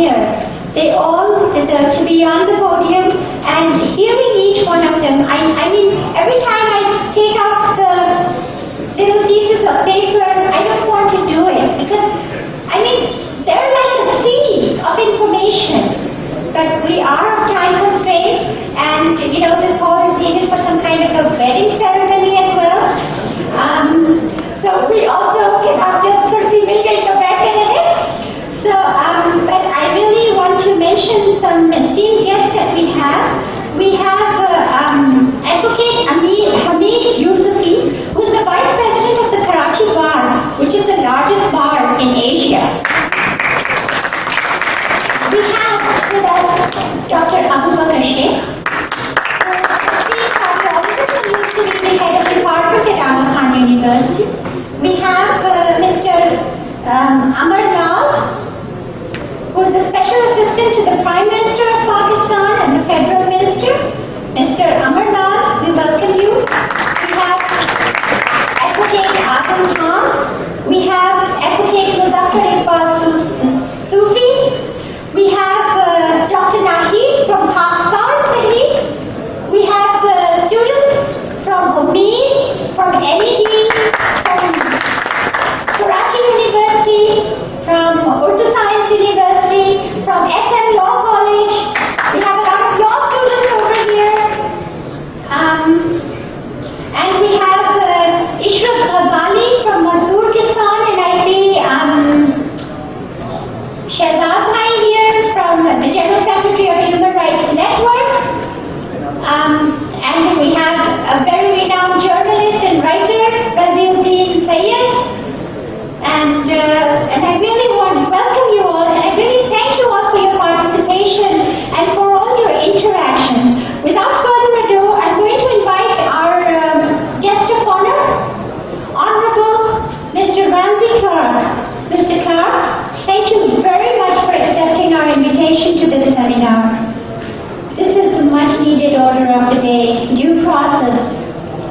here. They all deserve to be on the podium, and hearing each one of them, I mean, every time I take out the little pieces of paper, I don't want to do it, because, I mean, they're like a sea of information. But we are time constrained, and you know, this hall is needed for some kind of a wedding ceremony as well. So we also cannot just proceed and go back in it. So, but I really want to mention some esteemed guests that we have. We have Advocate Hamid Yusufi, who is the Vice President of the Karachi Bar, which is the largest bar in Asia. We have with us Dr. Abu Bakr Sheikh. He used to be the head of department at Aafia University. We have Mr. Amar Lal, who is the special assistant to the Prime Minister of Pakistan and the Federal Minister. Mr. Amar Lal, we welcome you. We have Advocate Azam Khan. We have Advocate Muzaffar Iqbal Sufi. We have Dr. Naheed from Pakistan. We have students from Umeed, from NED, from Karachi University, from Urdu Science University, from SM Law College. We have a lot of law students over here. And we have Ishraf Ghazali from Mazdoorkistan, and I see Shehzad Bhai here from the General Secretary of Human Rights Network. And we have a very renowned journalist and writer, Raziuddin Sayed. And I really want to welcome you all, and I really thank you all for your participation and for all your interaction. Without further ado, I'm going to invite our guest of honor, Honorable Mr. Ramsey Clark. Mr. Clark, thank you very much for accepting our invitation to this seminar. This is the much needed order of the day, due process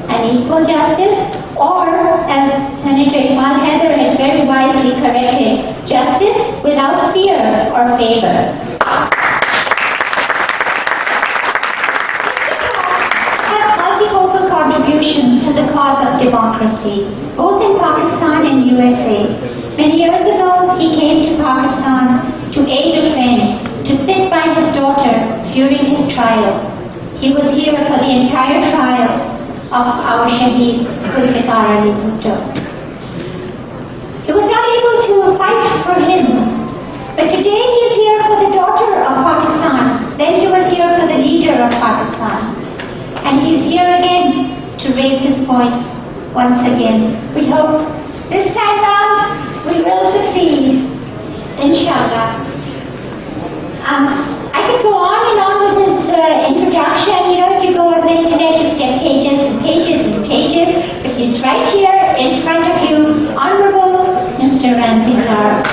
and equal justice, or as Senator Iman Heather had very wisely corrected, justice without fear or favor. Has multifocal contributions to the cause of democracy, both in Pakistan and USA. Many years ago, he came to Pakistan to aid a friend, to sit by his daughter during his trial. He was here for the entire trial of our Shaheed Zulfikar Ali Bhutto. He was not able to fight for him, but today he is here for the daughter of Pakistan. Then he was here for the leader of Pakistan. And he is here again to raise his voice once again. We hope this time round we will succeed, inshallah. I could go on and on with this introduction. You know, if you go on the internet, you get pages and pages and pages. But he's right here in front of you, Honorable Mr. Ramsey Clark.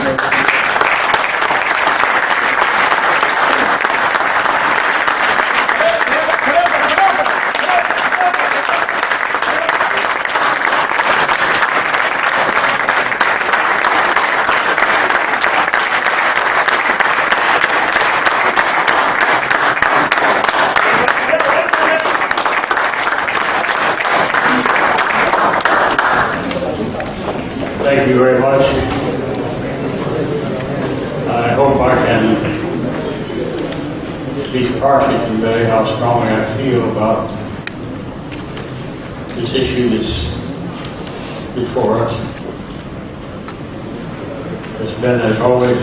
Thank you very much. I hope I can speak partially to convey how strongly I feel about this issue that's before us. It's been, as always,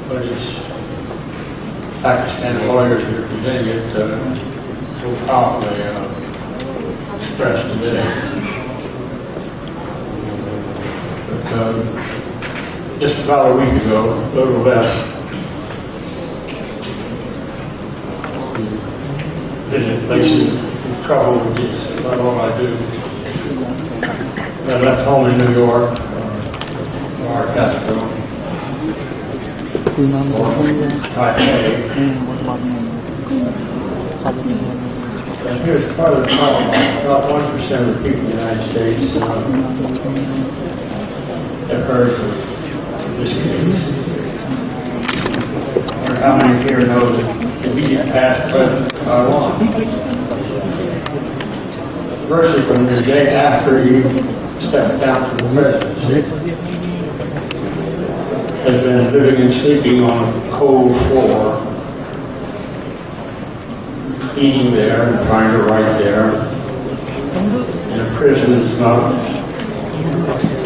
but it's Pakistan lawyers that are presenting it so powerfully expressed today. Just about a week ago, a little less, visit places of trouble, which is about all I do. I left home in New York, or Castro, and here's part of the problem. About 1% of the people in the United States have heard of this case. how many here know the immediate past, present, Taiwan? Versus from the day after you stepped down from the presidency, has been living and sleeping on a cold floor, eating there and trying to write there, in a prison that's not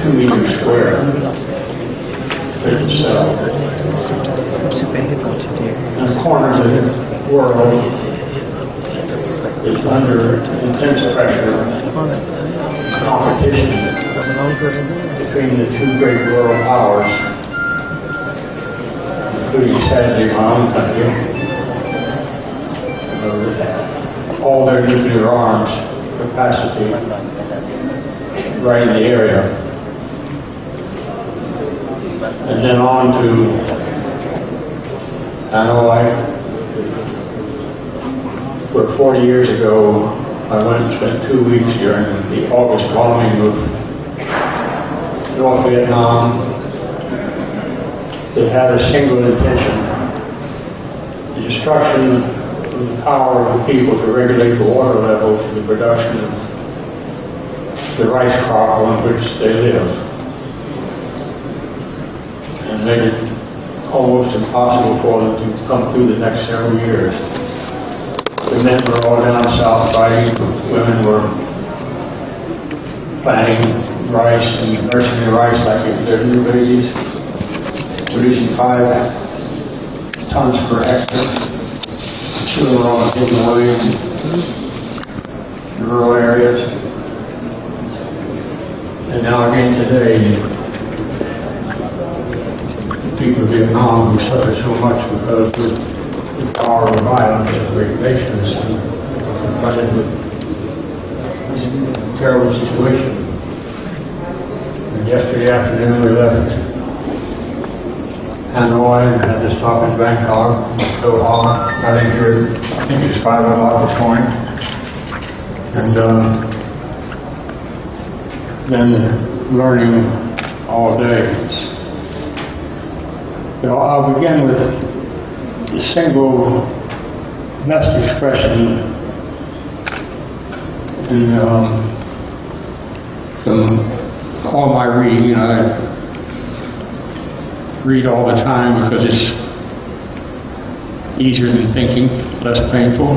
2 meters square. Prison cell. And corners of the world is under intense pressure, competition between the two great world powers, including sadly my own country, all their nuclear arms capacity right in the area. And then on to Hanoi, where 40 years ago I went and spent 2 weeks during the August bombing of North Vietnam. That had a single intention: the destruction of the power of the people to regulate the water level for the production of the rice crop on which they live, and made it almost impossible for them to come through the next several years. The men were all down south fighting, women were planting rice and nursing the rice like if they're new babies, producing 5 tons per hectare. Children were all taken away in rural areas. And now again today, the people of Vietnam who suffer so much because of the power of violence of great nations and confronted with this terrible situation. And yesterday afternoon we left Hanoi and had to stop in Bangkok, Doha. I think it's 5 o'clock this morning. And then learning all day. So I'll begin with the single best expression in from all my reading. I read all the time because it's easier than thinking, less painful.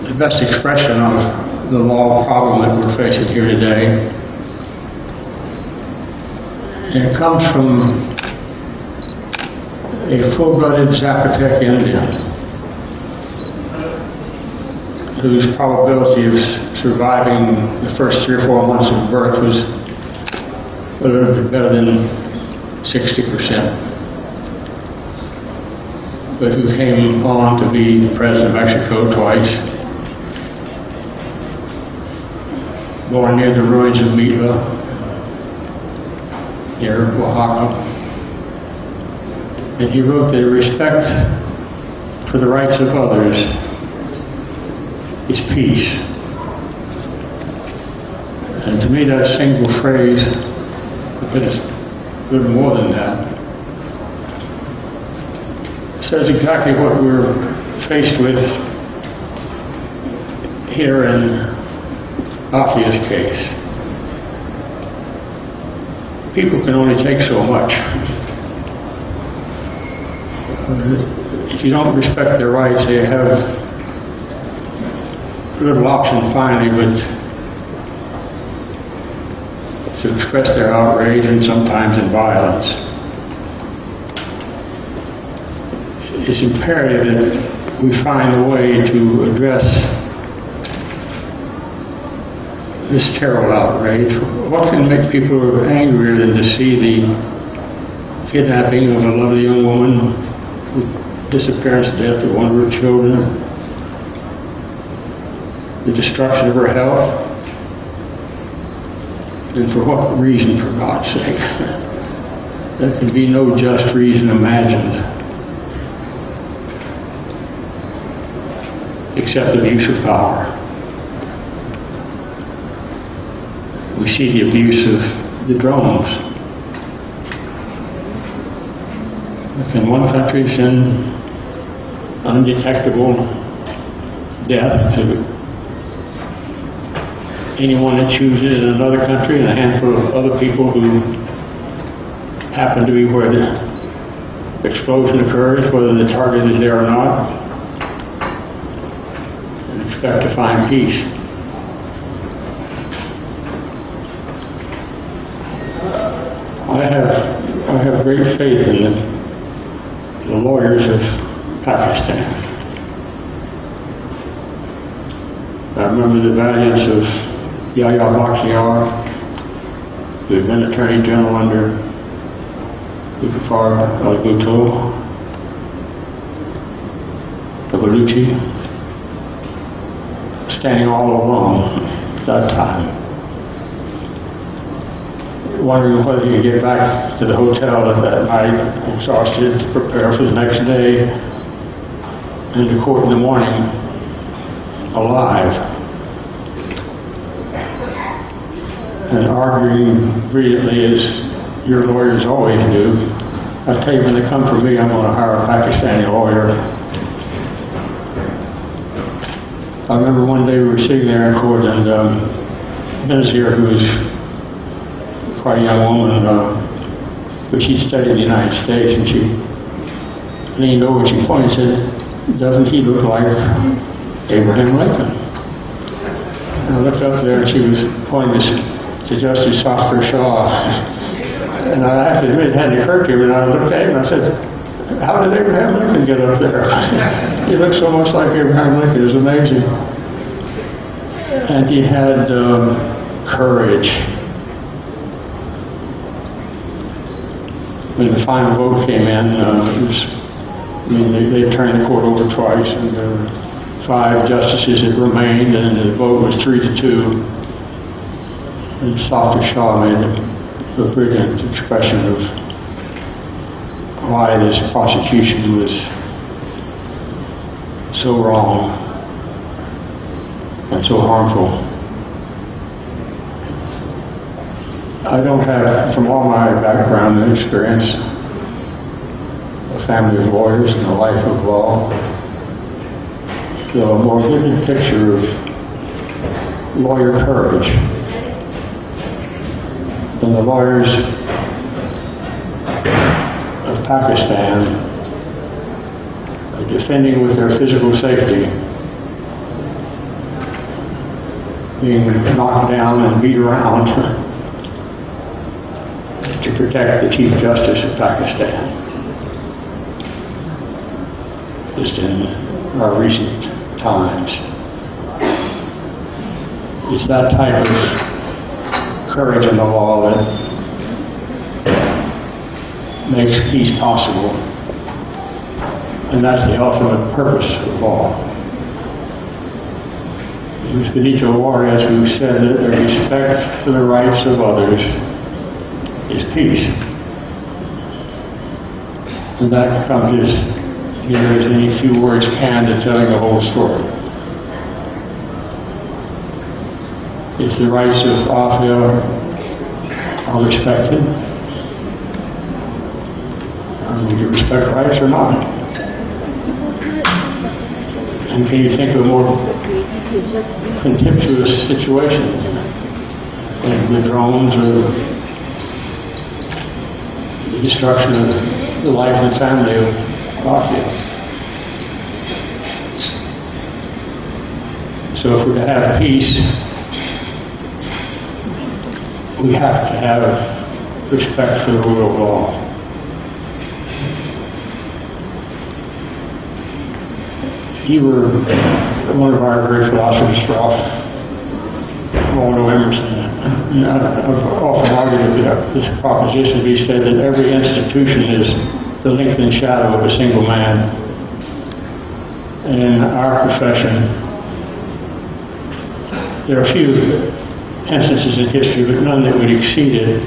The best expression of the law problem that we're facing here today, and it comes from a full-blooded Zapotec Indian whose probability of surviving the first 3 or 4 months of birth was a little bit better than 60%, but who came on to be president of Mexico twice, born near the ruins of Mitla, near Oaxaca. And he wrote that respect for the rights of others is peace. And to me that single phrase, but it's a little more than that, says exactly what we're faced with here in Aafia's case. People can only take so much. If you don't respect their rights, they have little option finally but to express their outrage, and sometimes in violence. It's imperative that we find a way to address this terrible outrage. What can make people angrier than to see the kidnapping of a lovely young woman, the disappearance and death of one of her children, the destruction of her health? And for what reason, for God's sake? There can be no just reason imagined except abuse of power. We see the abuse of the drones. If in one country send undetectable death to anyone it chooses in another country and a handful of other people who happen to be where the explosion occurs, whether the target is there or not, and expect to find peace. I have great faith in the lawyers of Pakistan. I remember the valiance of Yahya Bakhtiar, who had been Attorney General under Zulfikar al-Bhutto, the Baluchi, standing all alone at that time, wondering whether he could get back to the hotel that night, exhausted, to prepare for the next day, and to court in the morning alive. And arguing brilliantly as your lawyers always do. I tell you, when they come for me, I'm going to hire a Pakistani lawyer. I remember one day we were sitting there in court, and Benazir, who was quite a young woman, but she studied in the United States, and she leaned over and she pointed and said, "Doesn't he look like Abraham Lincoln?" And I looked up there and she was pointing to Justice Aafia Siddiqui. And I have to admit, it hadn't occurred to me, and I looked at him and I said, "How did Abraham Lincoln get up there?" He looked so much like Abraham Lincoln, it was amazing. And he had courage. When the final vote came in, they turned the court over twice, and there were 5 justices that remained, and the vote was 3-2. And Aafia Siddiqui made a brilliant expression of why this prosecution was so wrong and so harmful. I don't have, from all my background and experience, a family of lawyers and a life of law, a more vivid picture of lawyer courage than the lawyers of Pakistan are defending with their physical safety, being knocked down and beat around to protect the Chief Justice of Pakistan, just in our recent times. It's that type of courage in the law that makes peace possible, and that's the ultimate purpose of law. It was Benito Juarez who said that the respect for the rights of others is peace. And that comes as near as any few words can to telling the whole story. If the rights of Aafia are respected, are we to respect rights or not? And can you think of a more contemptuous situation than the drones or the destruction of the life and family of Aafia? So if we're to have peace, we have to have respect for the rule of law. You were one of our great philosophers, Waldo Emerson. I've often argued that this proposition. He said that every institution is the lengthened shadow of a single man. And in our profession, there are a few instances in history, but none that would exceed it.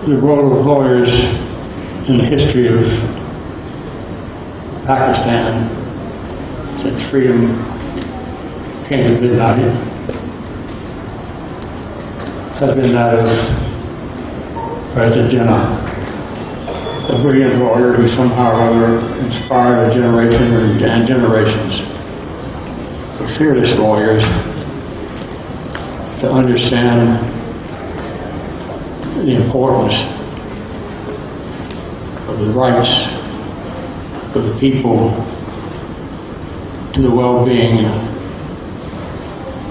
The role of lawyers in the history of Pakistan since freedom came to midnight has been that of President Jinnah, a brilliant lawyer who somehow or other inspired a generation and generations of fearless lawyers to understand the importance of the rights of the people to the well-being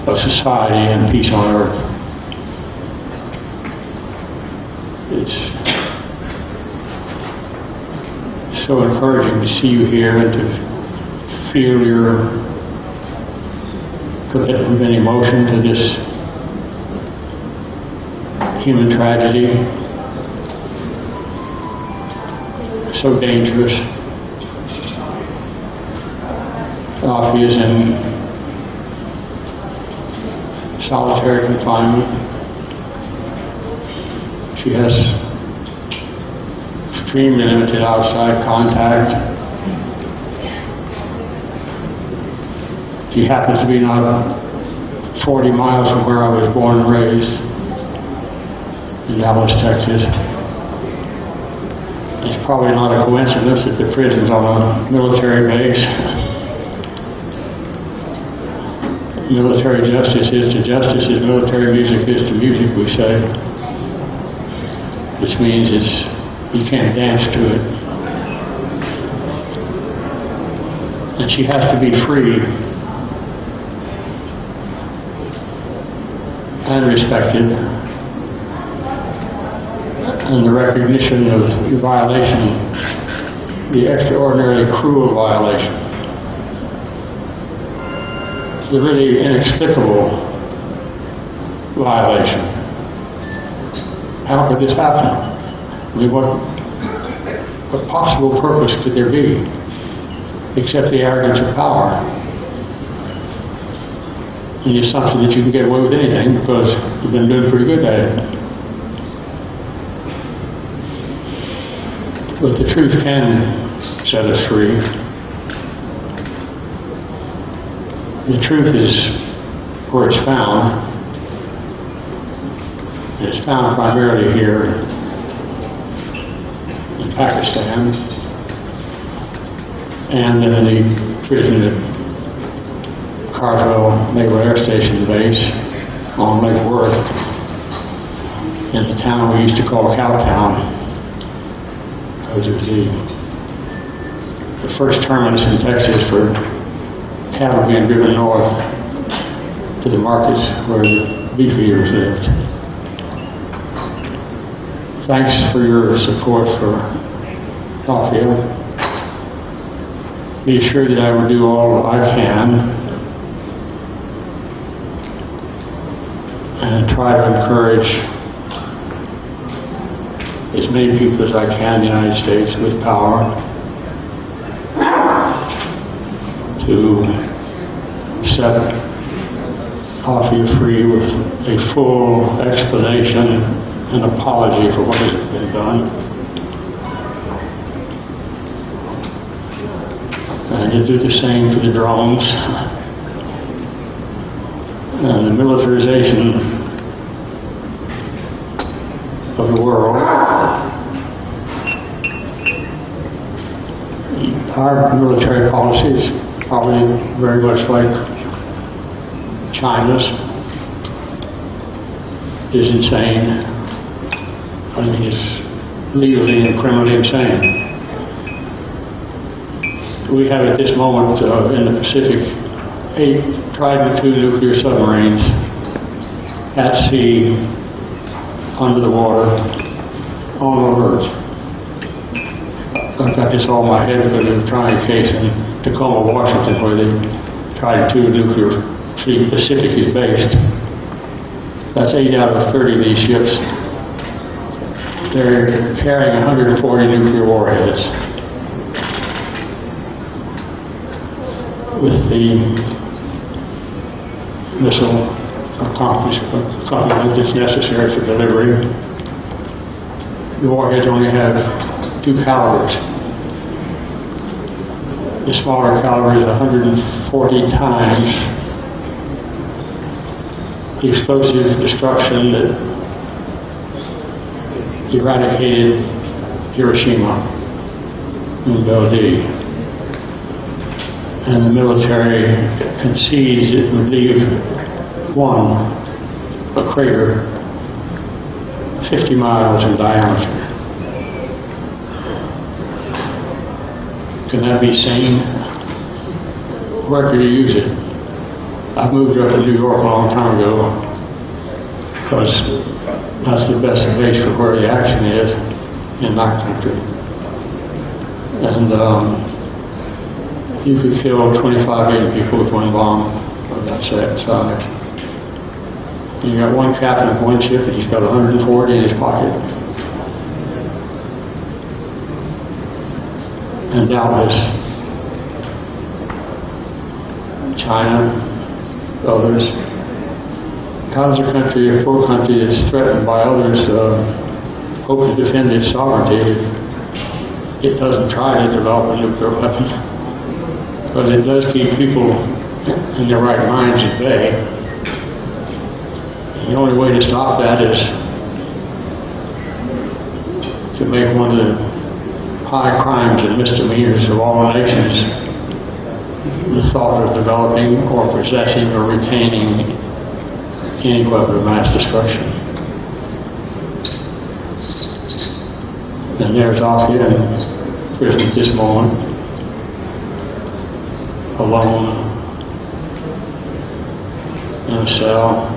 of society and peace on earth. It's so encouraging to see you here and to feel your commitment and emotion to this human tragedy, so dangerous. Aafia is in solitary confinement. She has extremely limited outside contact. She happens to be not 40 miles from where I was born and raised, in Dallas, Texas. It's probably not a coincidence that the prison's on a military base. Military justice is to justice as military music is to music, we say. Which means you can't dance to it. And she has to be free and respected. And the recognition of the violation, the extraordinarily cruel violation, the really inexplicable violation. How could this happen? I mean, what possible purpose could there be except the arrogance of power and the assumption that you can get away with anything because you've been doing pretty good at it? But the truth can set us free. The truth is where it's found. It's found primarily here in Pakistan and in the prison at Carswell Naval Air Station Base on Lake Worth in the town we used to call Cowtown. It was the first terminus in Texas for cattle being driven north to the markets where the beef eaters lived. Thanks for your support for Aafia. Be assured that I will do all I can and try to encourage as many people as I can in the United States with power to set Aafia free with a full explanation and apology for what has been done. And to do the same to the drones and the militarization of the world. Our military policy is probably very much like China's. Is insane. I mean, it's legally and criminally insane. We have at this moment in the Pacific 8 Trident II nuclear submarines at sea, under the water, on alert. I've got this all in my head because of a trying case in Tacoma, Washington, where the Trident II nuclear fleet Pacific is based. That's 8 out of 30 of these ships. They're carrying 140 nuclear warheads. With the missile accompaniment that's necessary for delivery. The warheads only have 2 calibers. The smaller caliber is 140 times the explosive destruction that eradicated Hiroshima and Belgium, and the military concedes it would leave a crater 50 miles in diameter. Can that be sane? Where could you use it? I moved up to New York a long time ago because that's the best place for where the action is in that country. And you could kill 25 million people with one bomb of that size. And you got one captain of one ship and he's got 140 in his pocket. And doubtless China, others. How does a country, a poor country that's threatened by others, hope to defend its sovereignty if it doesn't try to develop a nuclear weapon? Because it does keep people in their right minds at bay. And the only way to stop that is to make one of the high crimes and misdemeanors of all nations the thought of developing or possessing or retaining any weapon of mass destruction. And there's Aafia in prison at this moment, alone in a cell.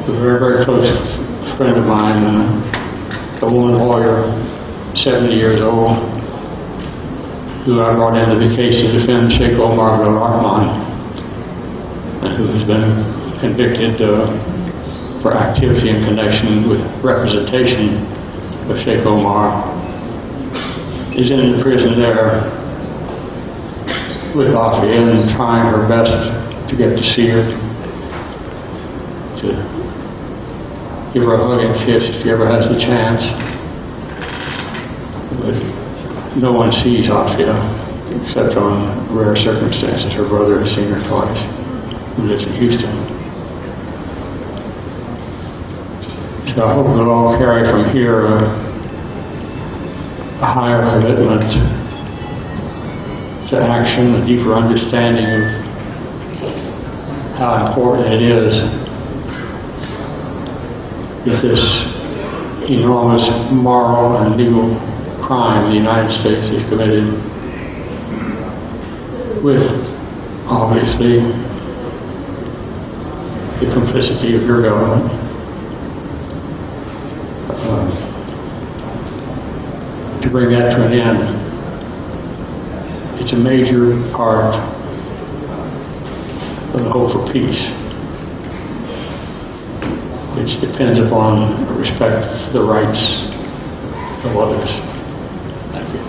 A very, very close friend of mine, a woman lawyer, 70 years old, who I brought into the case to defend Sheikh Omar bin Rahman, and who has been convicted for activity in connection with representation of Sheikh Omar, is in the prison there with Aafia and trying her best to get to see her, to give her a hug and kiss if she ever has the chance. But no one sees Aafia except on rare circumstances. Her brother has seen her twice, who lives in Houston. So I hope we'll all carry from here a higher commitment to action, a deeper understanding of how important it is that this enormous moral and legal crime the United States has committed, with obviously the complicity of your government. To bring that to an end, it's a major part of the hope for peace, which depends upon respect for the rights of others. Thank you.